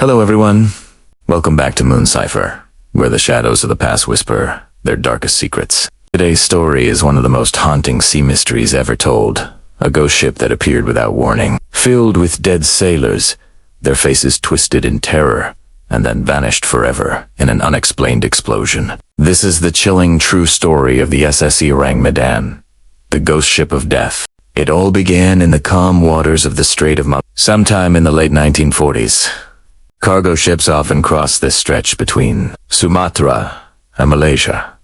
Hello everyone, welcome back to Moon Cipher, where the shadows of the past whisper their darkest secrets. Today's story is one of the most haunting sea mysteries ever told. A ghost ship that appeared without warning, filled with dead sailors, their faces twisted in terror, and then vanished forever in an unexplained explosion. This is the chilling true story of the SS Ourang Medan, the ghost ship of death. It all began in the calm waters of the Strait of Malacca sometime in the late 1940s. Cargo ships often cross this stretch between Sumatra and Malaysia,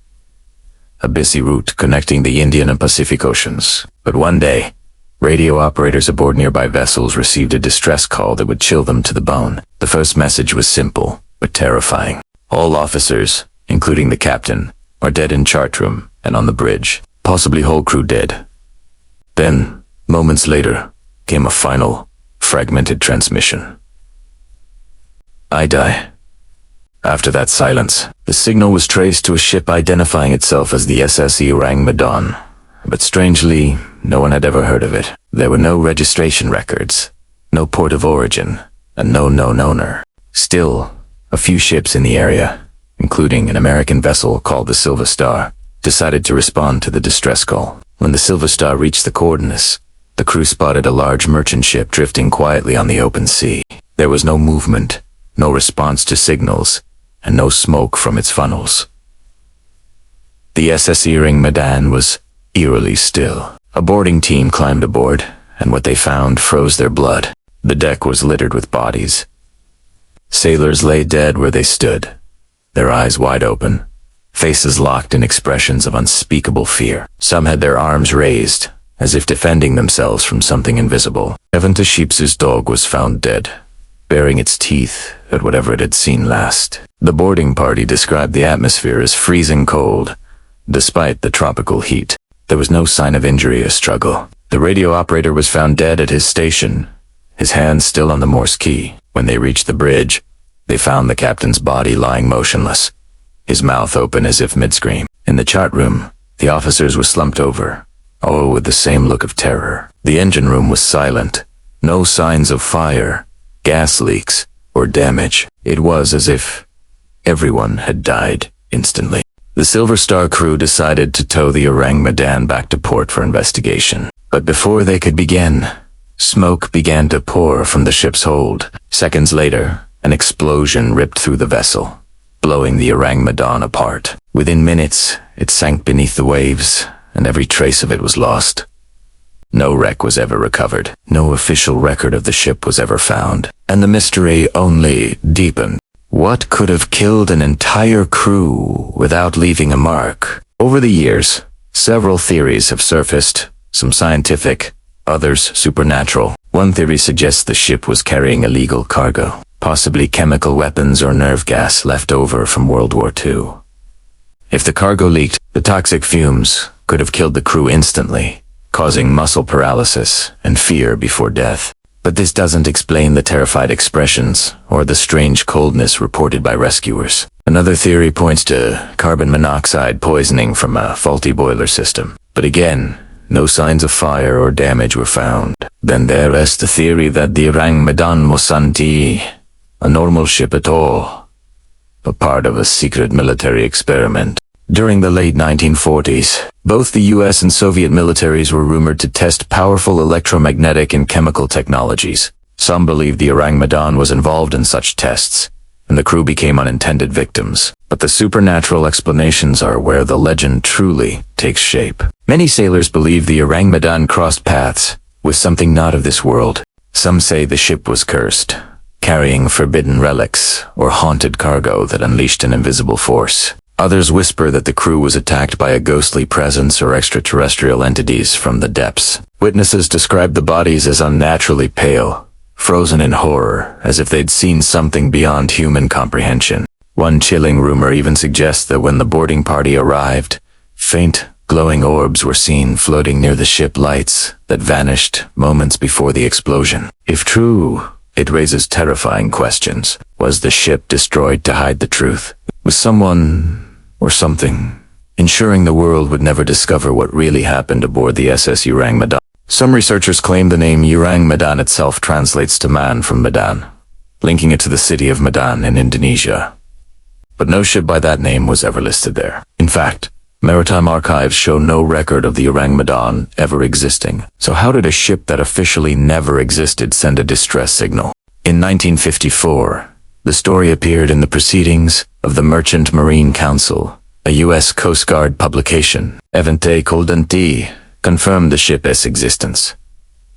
a busy route connecting the Indian and Pacific Oceans. But one day, radio operators aboard nearby vessels received a distress call that would chill them to the bone. The first message was simple, but terrifying. All officers, including the captain, are dead in chart room and on the bridge, possibly whole crew dead. Then, moments later, came a final, fragmented transmission. I die. After that silence, the signal was traced to a ship identifying itself as the SS Ourang Medan. But strangely, no one had ever heard of it. There were no registration records, no port of origin, and no known owner. Still, a few ships in the area, including an American vessel called the Silver Star, decided to respond to the distress call. When the Silver Star reached the coordinates, the crew spotted a large merchant ship drifting quietly on the open sea. There was no movement, no response to signals, and no smoke from its funnels. The SS Ourang Medan was eerily still. A boarding team climbed aboard, and what they found froze their blood. The deck was littered with bodies. Sailors lay dead where they stood, their eyes wide open, faces locked in expressions of unspeakable fear. Some had their arms raised, as if defending themselves from something invisible. Evan Sheep's dog was found dead, baring its teeth at whatever it had seen last. The boarding party described the atmosphere as freezing cold, despite the tropical heat. There was no sign of injury or struggle. The radio operator was found dead at his station, his hands still on the Morse key. When they reached the bridge, they found the captain's body lying motionless, his mouth open as if mid-scream. In the chart room, the officers were slumped over, all with the same look of terror. The engine room was silent, no signs of fire, gas leaks, or damage. It was as if everyone had died instantly. The Silver Star crew decided to tow the Ourang Medan back to port for investigation. But before they could begin, smoke began to pour from the ship's hold. Seconds later, an explosion ripped through the vessel, blowing the Ourang Medan apart. Within minutes, it sank beneath the waves, and every trace of it was lost. No wreck was ever recovered. No official record of the ship was ever found. And the mystery only deepened. What could have killed an entire crew without leaving a mark? Over the years, several theories have surfaced, some scientific, others supernatural. One theory suggests the ship was carrying illegal cargo, possibly chemical weapons or nerve gas left over from World War II. If the cargo leaked, the toxic fumes could have killed the crew instantly, causing muscle paralysis and fear before death. But this doesn't explain the terrified expressions or the strange coldness reported by rescuers. Another theory points to carbon monoxide poisoning from a faulty boiler system. But again, no signs of fire or damage were found. Then there is the theory that the Ourang Medan wasn't a normal ship at all, a part of a secret military experiment. During the late 1940s, both the US and Soviet militaries were rumored to test powerful electromagnetic and chemical technologies. Some believed the Ourang Medan was involved in such tests, and the crew became unintended victims. But the supernatural explanations are where the legend truly takes shape. Many sailors believe the Ourang Medan crossed paths with something not of this world. Some say the ship was cursed, carrying forbidden relics or haunted cargo that unleashed an invisible force. Others whisper that the crew was attacked by a ghostly presence or extraterrestrial entities from the depths. Witnesses describe the bodies as unnaturally pale, frozen in horror, as if they'd seen something beyond human comprehension. One chilling rumor even suggests that when the boarding party arrived, faint, glowing orbs were seen floating near the ship lights that vanished moments before the explosion. If true, it raises terrifying questions. Was the ship destroyed to hide the truth? Was someone or something ensuring the world would never discover what really happened aboard the SS Ourang Medan? Some researchers claim the name Ourang Medan itself translates to man from Medan, linking it to the city of Medan in Indonesia. But no ship by that name was ever listed there. In fact, maritime archives show no record of the Ourang Medan ever existing. So how did a ship that officially never existed send a distress signal? In 1954, the story appeared in the Proceedings of the Merchant Marine Council, a U.S. Coast Guard publication. Evente Coldanti confirmed the ship's existence,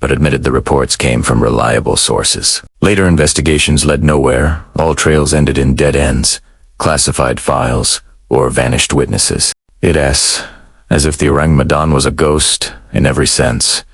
but admitted the reports came from reliable sources. Later investigations led nowhere. All trails ended in dead ends, classified files, or vanished witnesses. It's as if the Ourang Medan was a ghost in every sense,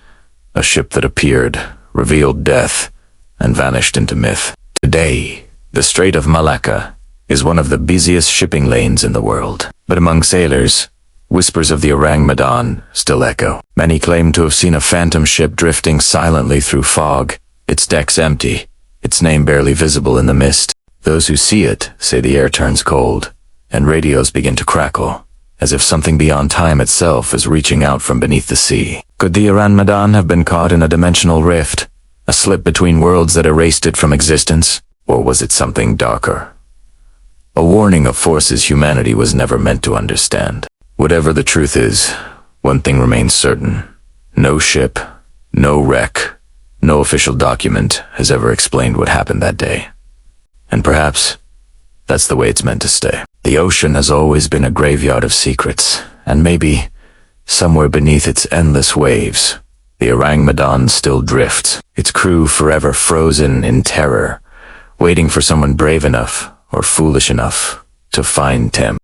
a ship that appeared, revealed death, and vanished into myth. Today, the Strait of Malacca is one of the busiest shipping lanes in the world. But among sailors, whispers of the Ourang Medan still echo. Many claim to have seen a phantom ship drifting silently through fog, its decks empty, its name barely visible in the mist. Those who see it say the air turns cold, and radios begin to crackle, as if something beyond time itself is reaching out from beneath the sea. Could the Ourang Medan have been caught in a dimensional rift, a slip between worlds that erased it from existence? Or was it something darker? A warning of forces humanity was never meant to understand. Whatever the truth is, one thing remains certain. No ship, no wreck, no official document has ever explained what happened that day. And perhaps that's the way it's meant to stay. The ocean has always been a graveyard of secrets, and maybe, somewhere beneath its endless waves, the Ourang Medan still drifts, its crew forever frozen in terror, waiting for someone brave enough or foolish enough to find Tim.